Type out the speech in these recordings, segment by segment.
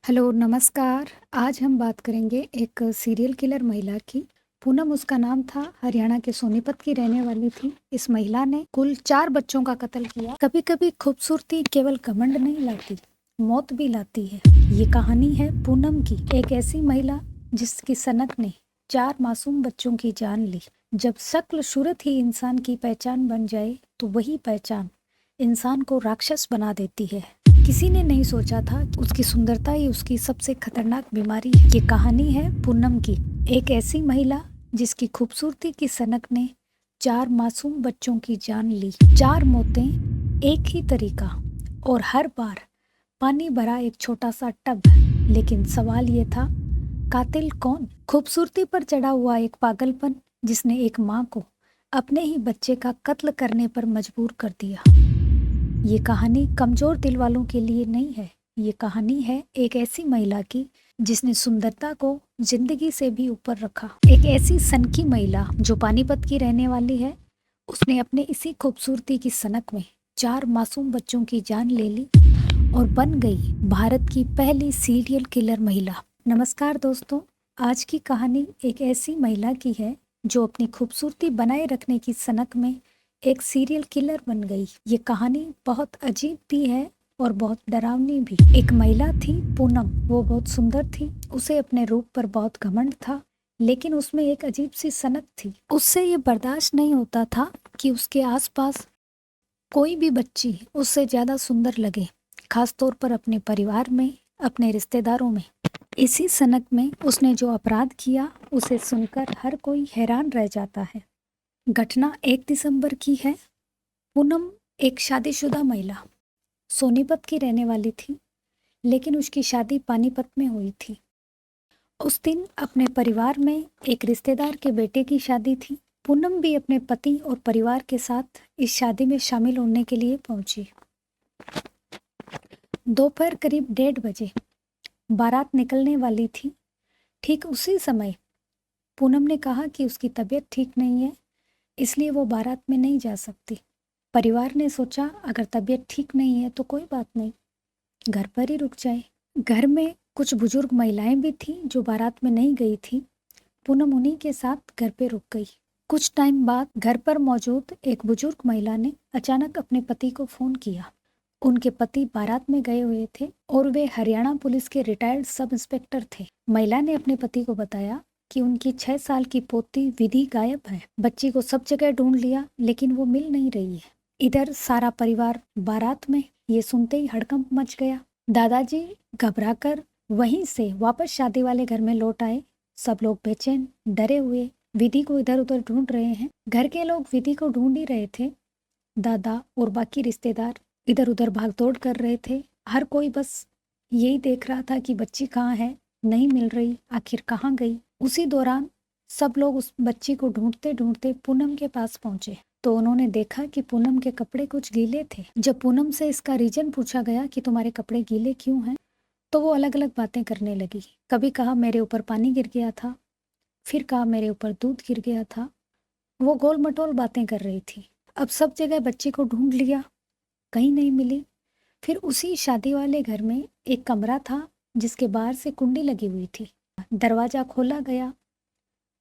Hello, नमस्कार। आज हम बात करेंगे एक सीरियल किलर महिला की। पूनम उसका नाम था, हरियाणा के सोनीपत की रहने वाली थी। इस महिला ने कुल 4 बच्चों का कत्ल किया। कभी-कभी खूबसूरती केवल घमंड नहीं लाती, मौत भी लाती है। ये कहानी है पूनम की, एक ऐसी महिला जिसकी सनक ने 4 मासूम बच्चों की जान ली। जब शक्ल सूरत ही इंसान की पहचान बन जाए, तो वही पहचान इंसान को राक्षस बना देती है। किसी ने नहीं सोचा था कि उसकी सुंदरता ही उसकी सबसे खतरनाक बीमारी है। ये कहानी है पूनम की, एक ऐसी महिला जिसकी खूबसूरती की सनक ने 4 मासूम बच्चों की जान ली। 4 मौतें, एक ही तरीका, और हर बार पानी भरा एक छोटा सा टब। लेकिन सवाल ये था, कातिल कौन? खूबसूरती पर चढ़ा हुआ एक पागलपन जिसने एक माँ को अपने ही बच्चे का कत्ल करने पर मजबूर कर दिया। ये कहानी कमजोर दिल वालों के लिए नहीं है। ये कहानी है एक ऐसी महिला की जिसने सुंदरता को जिंदगी से भी ऊपर रखा। एक ऐसी सनकी महिला जो पानीपत की रहने वाली है। उसने अपने इसी खूबसूरती की सनक में 4 मासूम बच्चों की जान ले ली और बन गई भारत की पहली सीरियल किलर महिला। नमस्कार दोस्तों, आज की कहानी एक ऐसी महिला की है जो अपनी खूबसूरती बनाए रखने की सनक में एक सीरियल किलर बन गई। ये कहानी बहुत अजीब भी है और बहुत डरावनी भी। एक महिला थी पूनम, वो बहुत सुंदर थी। उसे अपने रूप पर बहुत घमंड था, लेकिन उसमें एक अजीब सी सनक थी। उससे ये बर्दाश्त नहीं होता था कि उसके आसपास कोई भी बच्ची उससे ज्यादा सुंदर लगे, खास तौर पर अपने परिवार में, अपने रिश्तेदारों में। इसी सनक में उसने जो अपराध किया, उसे सुनकर हर कोई हैरान रह जाता है। घटना 1 दिसंबर की है। पूनम एक शादीशुदा महिला सोनीपत की रहने वाली थी, लेकिन उसकी शादी पानीपत में हुई थी। उस दिन अपने परिवार में एक रिश्तेदार के बेटे की शादी थी। पूनम भी अपने पति और परिवार के साथ इस शादी में शामिल होने के लिए पहुंची। दोपहर करीब 1:30 बजे बारात निकलने वाली थी। ठीक उसी समय पूनम ने कहा कि उसकी तबीयत ठीक नहीं है, इसलिए वो बारात में नहीं जा सकती। परिवार ने सोचा, अगर तबीयत ठीक नहीं है तो कोई बात नहीं, घर पर ही रुक जाए। घर में कुछ बुजुर्ग महिलाएं भी थी जो बारात में नहीं गई थी। पूनम उन्हीं के साथ घर पे रुक गई। कुछ टाइम बाद घर पर मौजूद एक बुजुर्ग महिला ने अचानक अपने पति को फोन किया। उनके पति बारात में गए हुए थे और वे हरियाणा पुलिस के रिटायर्ड सब इंस्पेक्टर थे। महिला ने अपने पति को बताया कि उनकी 6 साल की पोती विधि गायब है। बच्ची को सब जगह ढूंढ लिया, लेकिन वो मिल नहीं रही है। इधर सारा परिवार बारात में। ये सुनते ही हड़कंप मच गया। दादाजी घबराकर वहीं से वापस शादी वाले घर में लौट आए। सब लोग बेचैन, डरे हुए विधि को इधर उधर ढूंढ रहे हैं। घर के लोग विधि को ढूंढ ही रहे थे। दादा और बाकी रिश्तेदार इधर उधर भागदौड़ कर रहे थे। हर कोई बस यही देख रहा था कि बच्ची कहाँ है, नहीं मिल रही, आखिर कहाँ गई। उसी दौरान सब लोग उस बच्ची को ढूंढते ढूंढते पूनम के पास पहुंचे, तो उन्होंने देखा कि पूनम के कपड़े कुछ गीले थे। जब पूनम से इसका रीजन पूछा गया कि तुम्हारे कपड़े गीले क्यों हैं, तो वो अलग अलग बातें करने लगी। कभी कहा मेरे ऊपर पानी गिर गया था, फिर कहा मेरे ऊपर दूध गिर गया था। वो गोल मटोल बातें कर रही थी। अब सब जगह बच्ची को ढूंढ लिया, कहीं नहीं मिली। फिर उसी शादी वाले घर में एक कमरा था जिसके बाहर से कुंडी लगी हुई थी। दरवाजा खोला गया,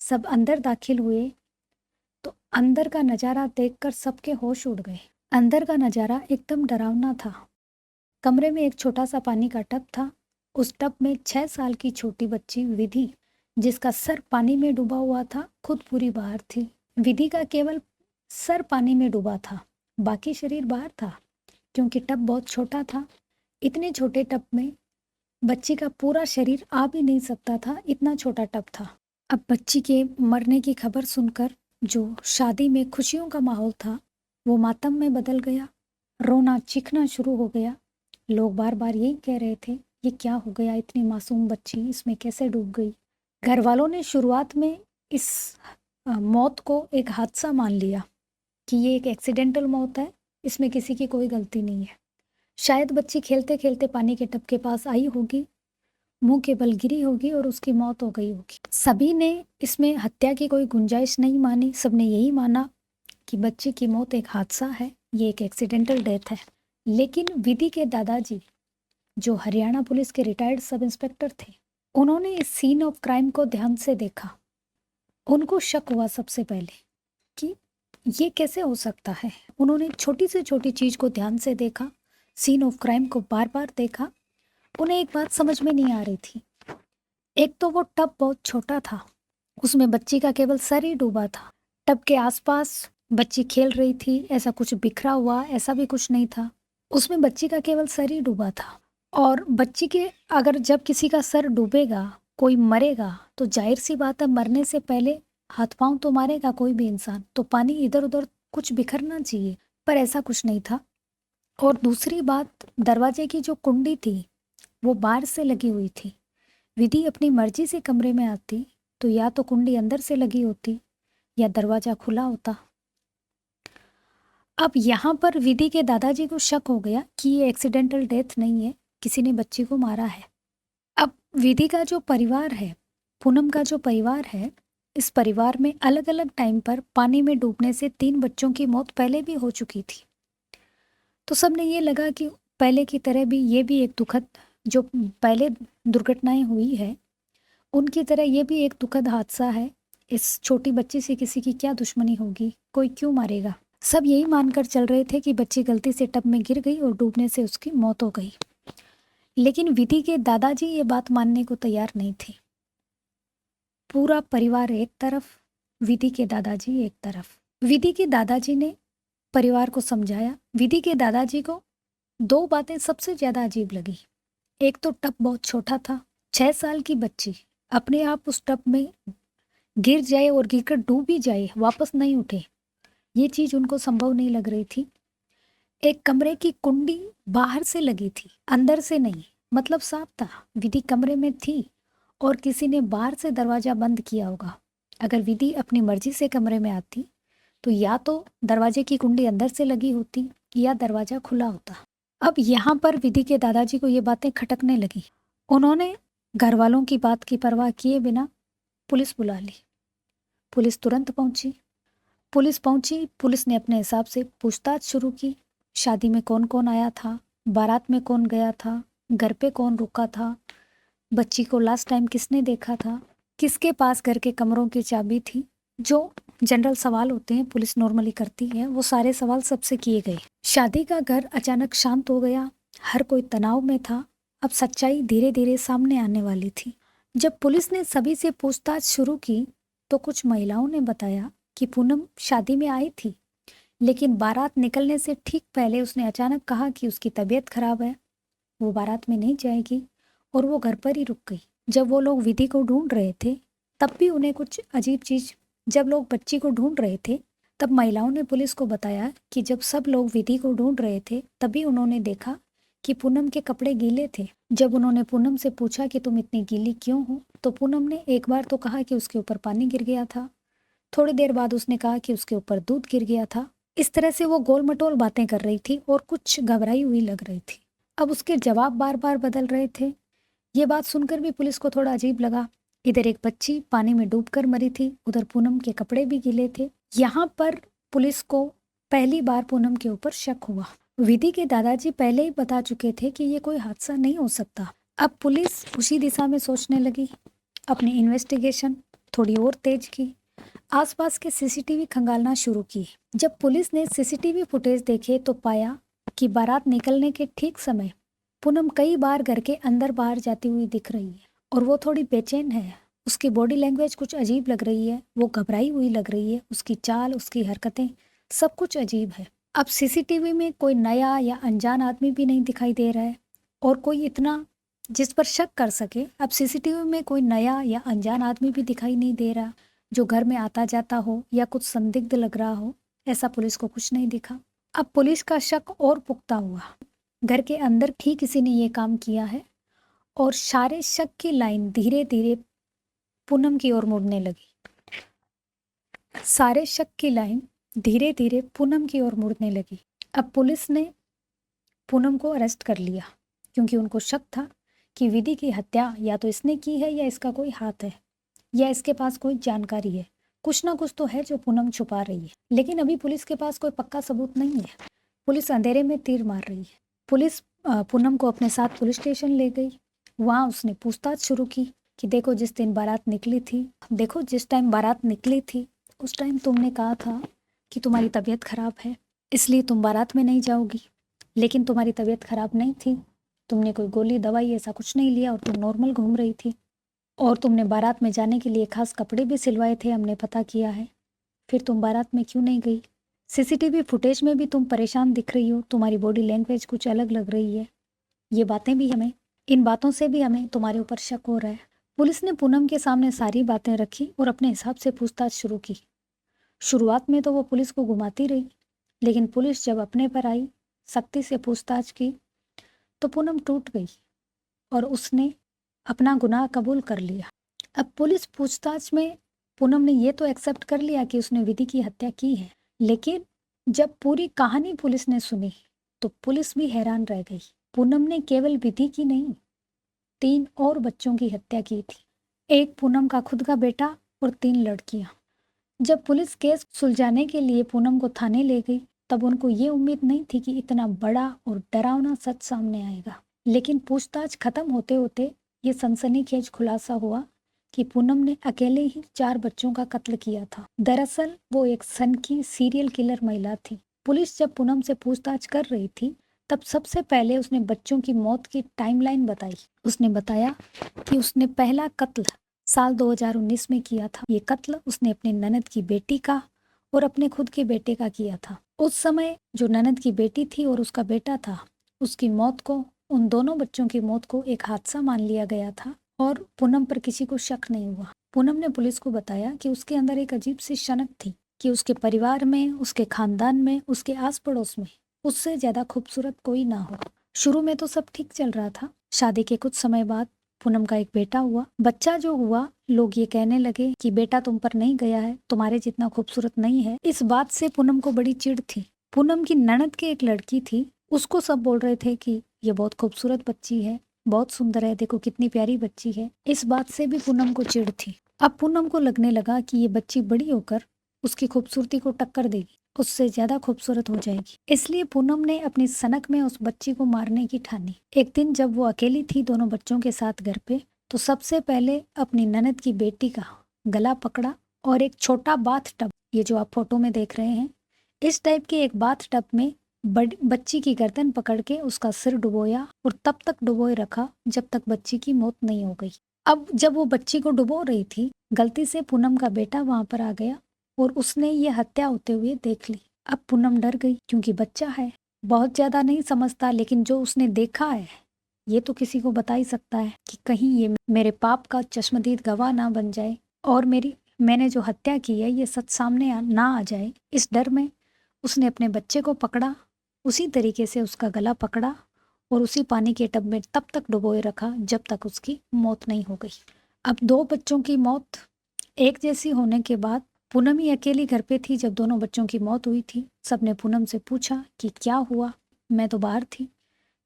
सब अंदर दाखिल हुए, तो अंदर का नजारा देखकर सबके होश उड़ गए। अंदर का नजारा एकदम डरावना था। कमरे में एक छोटा सा पानी का टब था। उस टब में 6 साल की छोटी बच्ची विधि, जिसका सर पानी में डूबा हुआ था, खुद पूरी बाहर थी। विधि का केवल सर पानी में डूबा था, बाकी शरीर बाहर था, क्योंकि टब बहुत छोटा था। इतने छोटे टब में बच्ची का पूरा शरीर आ भी नहीं सकता था, इतना छोटा टब था। अब बच्ची के मरने की खबर सुनकर जो शादी में खुशियों का माहौल था, वो मातम में बदल गया। रोना चीखना शुरू हो गया। लोग बार बार यही कह रहे थे, ये क्या हो गया, इतनी मासूम बच्ची इसमें कैसे डूब गई। घर वालों ने शुरुआत में इस मौत को एक हादसा मान लिया कि ये एक एक्सीडेंटल मौत है, इसमें किसी की कोई गलती नहीं है। शायद बच्ची खेलते खेलते पानी के टब के पास आई होगी, मुंह के बल गिरी होगी और उसकी मौत हो गई होगी। सभी ने इसमें हत्या की कोई गुंजाइश नहीं मानी। सबने यही माना कि बच्चे की मौत एक हादसा है, ये एक एक्सीडेंटल डेथ है। लेकिन विधि के दादाजी जो हरियाणा पुलिस के रिटायर्ड सब इंस्पेक्टर थे। उन्होंने इस सीन ऑफ क्राइम को ध्यान से देखा। उनको शक हुआ सबसे पहले कि ये कैसे हो सकता है। उन्होंने छोटी से छोटी चीज़ को ध्यान से देखा, सीन ऑफ क्राइम को बार बार देखा। उन्हें एक बात समझ में नहीं आ रही थी। एक तो वो टब बहुत छोटा था, उसमें बच्ची का केवल सर ही डूबा था। टब के आसपास बच्ची खेल रही थी, ऐसा कुछ बिखरा हुआ ऐसा भी कुछ नहीं था। उसमें बच्ची का केवल सर ही डूबा था। और बच्ची के अगर जब किसी का सर डूबेगा, कोई मरेगा, तो जाहिर सी बात है मरने से पहले हाथ पांव तो मारेगा कोई भी इंसान, तो पानी इधर उधर कुछ बिखरना चाहिए, पर ऐसा कुछ नहीं था। और दूसरी बात, दरवाजे की जो कुंडी थी वो बाहर से लगी हुई थी। विधि अपनी मर्जी से कमरे में आती तो या तो कुंडी अंदर से लगी होती या दरवाजा खुला होता। अब यहाँ पर विधि के दादाजी को शक हो गया कि ये एक्सीडेंटल डेथ नहीं है, किसी ने बच्ची को मारा है। अब विधि का जो परिवार है, पूनम का जो परिवार है, इस परिवार में अलग अलग टाइम पर पानी में डूबने से 3 बच्चों की मौत पहले भी हो चुकी थी। तो सबने ये लगा कि पहले की तरह भी ये भी एक दुखद, जो पहले दुर्घटनाएं हुई है उनकी तरह ये भी एक दुखद हादसा है। इस छोटी बच्ची से किसी की क्या दुश्मनी होगी, कोई क्यों मारेगा। सब यही मानकर चल रहे थे कि बच्ची गलती से टब में गिर गई और डूबने से उसकी मौत हो गई। लेकिन विधि के दादाजी ये बात मानने को तैयार नहीं थे। पूरा परिवार एक तरफ, विधि के दादाजी एक तरफ। विधि के दादाजी ने परिवार को समझाया। विधि के दादाजी को 2 बातें सबसे ज्यादा अजीब लगी। एक तो टब बहुत छोटा था, 6 साल की बच्ची अपने आप उस टब में गिर जाए और गिरकर डूब भी जाए, वापस नहीं उठे, ये चीज उनको संभव नहीं लग रही थी। एक कमरे की कुंडी बाहर से लगी थी, अंदर से नहीं, मतलब साफ था विधि कमरे में थी और किसी ने बाहर से दरवाजा बंद किया होगा। अगर विधि अपनी मर्जी से कमरे में आती तो या तो दरवाजे की कुंडी अंदर से लगी होती या दरवाजा खुला होता। अब यहाँ पर विधि के दादाजी को ये बातें खटकने लगी। उन्होंने घर वालों की बात की परवाह किए बिना पुलिस बुला ली। पुलिस तुरंत पहुंची। पुलिस ने अपने हिसाब से पूछताछ शुरू की। शादी में कौन कौन आया था, बारात में कौन गया था, घर पे कौन रुका था, बच्ची को लास्ट टाइम किसने देखा था, किसके पास घर के कमरों की चाबी थी। जो जनरल सवाल होते हैं पुलिस नॉर्मली करती है, वो सारे सवाल सबसे किए गए। शादी का घर अचानक शांत हो गया, हर कोई तनाव में था। अब सच्चाई धीरे धीरे सामने आने वाली थी। जब पुलिस ने सभी से पूछताछ शुरू की तो कुछ महिलाओं ने बताया कि पूनम शादी में आई थी, लेकिन बारात निकलने से ठीक पहले उसने अचानक कहा कि उसकी तबीयत खराब है, वो बारात में नहीं जाएगी और वो घर पर ही रुक गई। जब वो लोग विधि को ढूंढ रहे थे तब भी उन्हें कुछ अजीब चीज, जब लोग बच्ची को ढूंढ रहे थे तब महिलाओं ने पुलिस को बताया कि जब सब लोग विधि को ढूंढ रहे थे तभी उन्होंने देखा कि पूनम के कपड़े गीले थे। जब उन्होंने पूनम से पूछा कि तुम इतनी गीली क्यों हो, तो पूनम ने एक बार तो कहा कि उसके ऊपर पानी गिर गया था, थोड़ी देर बाद उसने कहा कि उसके ऊपर दूध गिर गया था। इस तरह से वो गोल मटोल बातें कर रही थी और कुछ घबराई हुई लग रही थी। अब उसके जवाब बार बार बदल रहे थे। ये बात सुनकर भी पुलिस को थोड़ा अजीब लगा। इधर एक बच्ची पानी में डूबकर मरी थी, उधर पूनम के कपड़े भी गीले थे। यहाँ पर पुलिस को पहली बार पूनम के ऊपर शक हुआ। विधि के दादाजी पहले ही बता चुके थे कि ये कोई हादसा नहीं हो सकता। अब पुलिस उसी दिशा में सोचने लगी। अपनी इन्वेस्टिगेशन थोड़ी और तेज की, आसपास के सीसीटीवी खंगालना शुरू की। जब पुलिस ने सीसीटीवी फुटेज देखे तो पाया कि बारात निकलने के ठीक समय पूनम कई बार घर के अंदर बाहर जाती हुई दिख रही है और वो थोड़ी बेचैन है। उसकी बॉडी लैंग्वेज कुछ अजीब लग रही है, वो घबराई हुई लग रही है, उसकी चाल, उसकी हरकतें, सब कुछ अजीब है। अब सीसीटीवी में कोई नया या अनजान आदमी भी नहीं दिखाई दे रहा है और कोई इतना जिस पर शक कर सके। अब सीसीटीवी में कोई नया या अनजान आदमी भी दिखाई नहीं दे रहा जो घर में आता जाता हो या कुछ संदिग्ध लग रहा हो, ऐसा पुलिस को कुछ नहीं दिखा। अब पुलिस का शक और पुख्ता हुआ, घर के अंदर ही किसी ने ये काम किया है और सारे शक की लाइन धीरे धीरे पूनम की ओर मुड़ने लगी। सारे शक की लाइन धीरे धीरे पूनम की ओर मुड़ने लगी। अब पुलिस ने पूनम को अरेस्ट कर लिया क्योंकि उनको शक था कि विधि की हत्या या तो इसने की है या इसका कोई हाथ है या इसके पास कोई जानकारी है, कुछ ना कुछ तो है जो पूनम छुपा रही है। लेकिन अभी पुलिस के पास कोई पक्का सबूत नहीं है। पुलिस अंधेरे में तीर मार रही है। पुलिस पूनम को अपने साथ पुलिस स्टेशन ले गई। वहाँ उसने पूछताछ शुरू की कि देखो जिस दिन बारात निकली थी, देखो जिस टाइम बारात निकली थी उस टाइम तुमने कहा था कि तुम्हारी तबीयत खराब है इसलिए तुम बारात में नहीं जाओगी, लेकिन तुम्हारी तबीयत खराब नहीं थी, तुमने कोई गोली दवाई ऐसा कुछ नहीं लिया और तुम नॉर्मल घूम रही थी और तुमने बारात में जाने के लिए खास कपड़े भी सिलवाए थे, हमने पता किया है। फिर तुम बारात में क्यों नहीं गई? सीसीटीवी फुटेज में भी तुम परेशान दिख रही हो, तुम्हारी बॉडी लैंग्वेज कुछ अलग लग रही है। ये बातें भी हमें इन बातों से भी हमें तुम्हारे ऊपर शक हो रहा है। पुलिस ने पूनम के सामने सारी बातें रखी और अपने हिसाब से पूछताछ शुरू की। शुरुआत में तो वो पुलिस को घुमाती रही, लेकिन पुलिस जब अपने पर आई, सख्ती से पूछताछ की, तो पूनम टूट गई और उसने अपना गुनाह कबूल कर लिया। अब पुलिस पूछताछ में पूनम ने ये तो एक्सेप्ट कर लिया कि उसने विधि की हत्या की है, लेकिन जब पूरी कहानी पुलिस ने सुनी तो पुलिस भी हैरान रह गई। पूनम ने केवल विधि की नहीं, 3 और बच्चों की हत्या की थी। एक पूनम का खुद का बेटा और 3 लड़कियां। जब पुलिस केस सुलझाने के लिए पूनम को थाने ले गई तब उनको ये उम्मीद नहीं थी कि इतना बड़ा और डरावना सच सामने आएगा। लेकिन पूछताछ खत्म होते होते ये सनसनीखेज खुलासा हुआ कि पूनम ने अकेले ही 4 बच्चों का कत्ल किया था। दरअसल वो एक सनकी सीरियल किलर महिला थी। पुलिस जब पूनम से पूछताछ कर रही थी तब सबसे पहले उसने बच्चों की मौत की टाइमलाइन बताई। उसने बताया कि उसने पहला कत्ल साल 2019 में किया था। ये कत्ल उसने अपने ननद की बेटी का और अपने खुद के बेटे का किया था। उस समय जो ननद की बेटी थी और उसका बेटा था, उसकी मौत को, उन दोनों बच्चों की मौत को एक हादसा मान लिया गया था और पूनम पर किसी को शक नहीं हुआ। पूनम ने पुलिस को बताया कि उसके अंदर एक अजीब सी सनक थी कि उसके परिवार में, उसके खानदान में, उसके आस पड़ोस में उससे ज्यादा खूबसूरत कोई ना हो। शुरू में तो सब ठीक चल रहा था। शादी के कुछ समय बाद पूनम का एक बेटा हुआ। बच्चा जो हुआ, लोग ये कहने लगे कि बेटा तुम पर नहीं गया है, तुम्हारे जितना खूबसूरत नहीं है। इस बात से पूनम को बड़ी चिढ़ थी। पूनम की ननद की एक लड़की थी, उसको सब बोल रहे थे कि ये बहुत खूबसूरत बच्ची है, बहुत सुंदर है, देखो कितनी प्यारी बच्ची है। इस बात से भी पूनम को चिढ़ थी। अब पूनम को लगने लगा कि ये बच्ची बड़ी होकर उसकी खूबसूरती को टक्कर देगी, उससे ज्यादा खूबसूरत हो जाएगी। इसलिए पूनम ने अपनी सनक में उस बच्ची को मारने की ठानी। एक दिन जब वो अकेली थी दोनों बच्चों के साथ घर पे, तो सबसे पहले अपनी ननद की बेटी का गला पकड़ा और एक छोटा बाथ टब, ये जो आप फोटो में देख रहे हैं, इस टाइप के एक बाथ टब में बच्ची की गर्दन पकड़ के उसका सिर डुबोया और तब तक डुबोए रखा जब तक बच्ची की मौत नहीं हो गई। अब जब वो बच्ची को डुबो रही थी, गलती से पूनम का बेटा वहां पर आ गया और उसने ये हत्या होते हुए देख ली। अब पूनम डर गई क्योंकि बच्चा है, बहुत ज्यादा नहीं समझता, लेकिन जो उसने देखा है ये तो किसी को बता ही सकता है कि कहीं ये मेरे पाप का चश्मदीद गवाह ना बन जाए और मैंने जो हत्या की है ये सच सामने ना आ जाए। इस डर में उसने अपने बच्चे को पकड़ा, उसी तरीके से उसका गला पकड़ा और उसी पानी के टब में तब तक डुबोए रखा जब तक उसकी मौत नहीं हो गई। अब 2 बच्चों की मौत एक जैसी होने के बाद पूनम ही अकेली घर पे थी जब दोनों बच्चों की मौत हुई थी। सबने पूनम से पूछा कि क्या हुआ? मैं तो बाहर थी,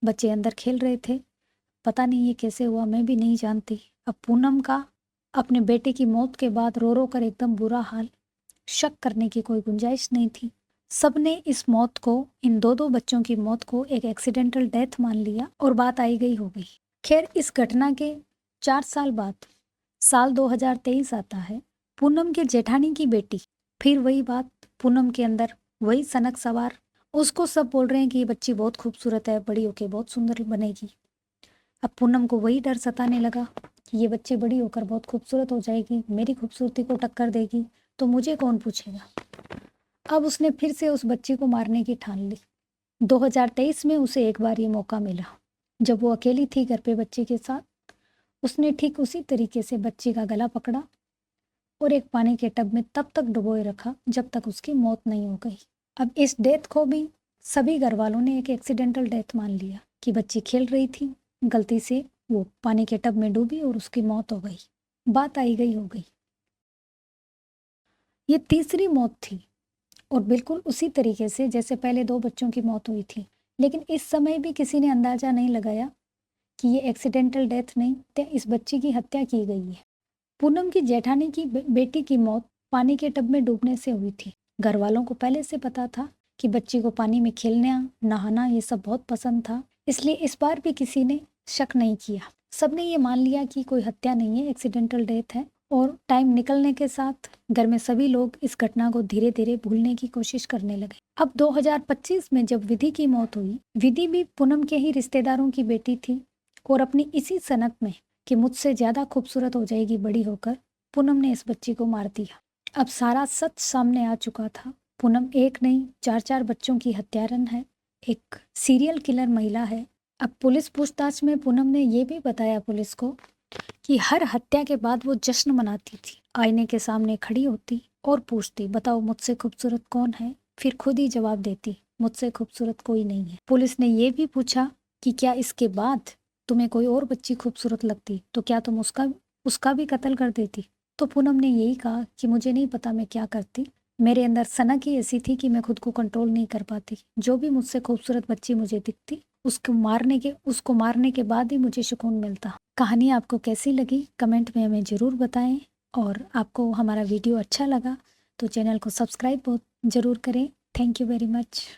बच्चे अंदर खेल रहे थे, पता नहीं ये कैसे हुआ, मैं भी नहीं जानती। अब पूनम का अपने बेटे की मौत के बाद रो रो कर एकदम बुरा हाल, शक करने की कोई गुंजाइश नहीं थी। सबने इस मौत को, इन 2 बच्चों की मौत को एक एक्सीडेंटल डेथ मान लिया और बात आई गई हो गई। खैर, इस घटना के 4 साल बाद साल 2023 आता है। पूनम के जेठानी की बेटी, फिर वही बात, पूनम के अंदर वही सनक सवार, उसको सब बोल रहे हैं कि ये बच्ची बहुत खूबसूरत है, बड़ी होके बहुत सुंदर बनेगी। अब पूनम को वही डर सताने लगा कि ये बच्ची बड़ी होकर बहुत खूबसूरत हो जाएगी, मेरी खूबसूरती को टक्कर देगी, तो मुझे कौन पूछेगा। अब उसने फिर से उस बच्ची को मारने की ठान ली। 2023 में उसे एक बार ये मौका मिला, जब वो अकेली थी घर पे बच्चे के साथ। उसने ठीक उसी तरीके से बच्ची का गला पकड़ा और एक पानी के टब में तब तक डुबोए रखा जब तक उसकी मौत नहीं हो गई। अब इस डेथ को भी सभी घर वालों ने एक एक्सीडेंटल डेथ मान लिया कि बच्ची खेल रही थी, गलती से वो पानी के टब में डूबी और उसकी मौत हो गई, बात आई गई हो गई। ये तीसरी मौत थी और बिल्कुल उसी तरीके से जैसे पहले 2 बच्चों की मौत हुई थी, लेकिन इस समय भी किसी ने अंदाजा नहीं लगाया कि ये एक्सीडेंटल डेथ नहीं, तो इस बच्ची की हत्या की गई है। पूनम की जेठानी की बेटी की मौत पानी के टब में डूबने से हुई थी। घर वालों को पहले से पता था कि बच्ची को पानी में खेलना, नहाना ये सब बहुत पसंद था, इसलिए इस बार भी किसी ने शक नहीं किया। सबने ये मान लिया कि कोई हत्या नहीं है, एक्सीडेंटल डेथ है। और टाइम निकलने के साथ घर में सभी लोग इस घटना को धीरे धीरे भूलने की कोशिश करने लगे। अब 2025 में जब विधि की मौत हुई, विधि भी पूनम के ही रिश्तेदारों की बेटी थी और अपनी इसी सनक में कि मुझसे ज्यादा खूबसूरत हो जाएगी बड़ी होकर, पूनम ने इस बच्ची को मार दिया। अब सारा सच सामने आ चुका था। पूनम एक नहीं 4 बच्चों की हत्यारन है, एक सीरियल किलर महिला है। अब पुलिस पूछताछ में पूनम ने ये भी बताया पुलिस को कि हर हत्या के बाद वो जश्न मनाती थी, आईने के सामने खड़ी होती और पूछती, बताओ मुझसे खूबसूरत कौन है? फिर खुद ही जवाब देती, मुझसे खूबसूरत कोई नहीं है। पुलिस ने ये भी पूछा कि क्या इसके बाद तुम्हें कोई और बच्ची खूबसूरत लगती तो क्या तुम उसका भी कत्ल कर देती? तो पूनम ने यही कहा कि मुझे नहीं पता मैं क्या करती, मेरे अंदर सनक ही ऐसी थी कि मैं खुद को कंट्रोल नहीं कर पाती। जो भी मुझसे खूबसूरत बच्ची मुझे दिखती उसको मारने के बाद ही मुझे सुकून मिलता। कहानी आपको कैसी लगी कमेंट में हमें ज़रूर बताएं, और आपको हमारा वीडियो अच्छा लगा तो चैनल को सब्सक्राइब ज़रूर करें। Thank you very much.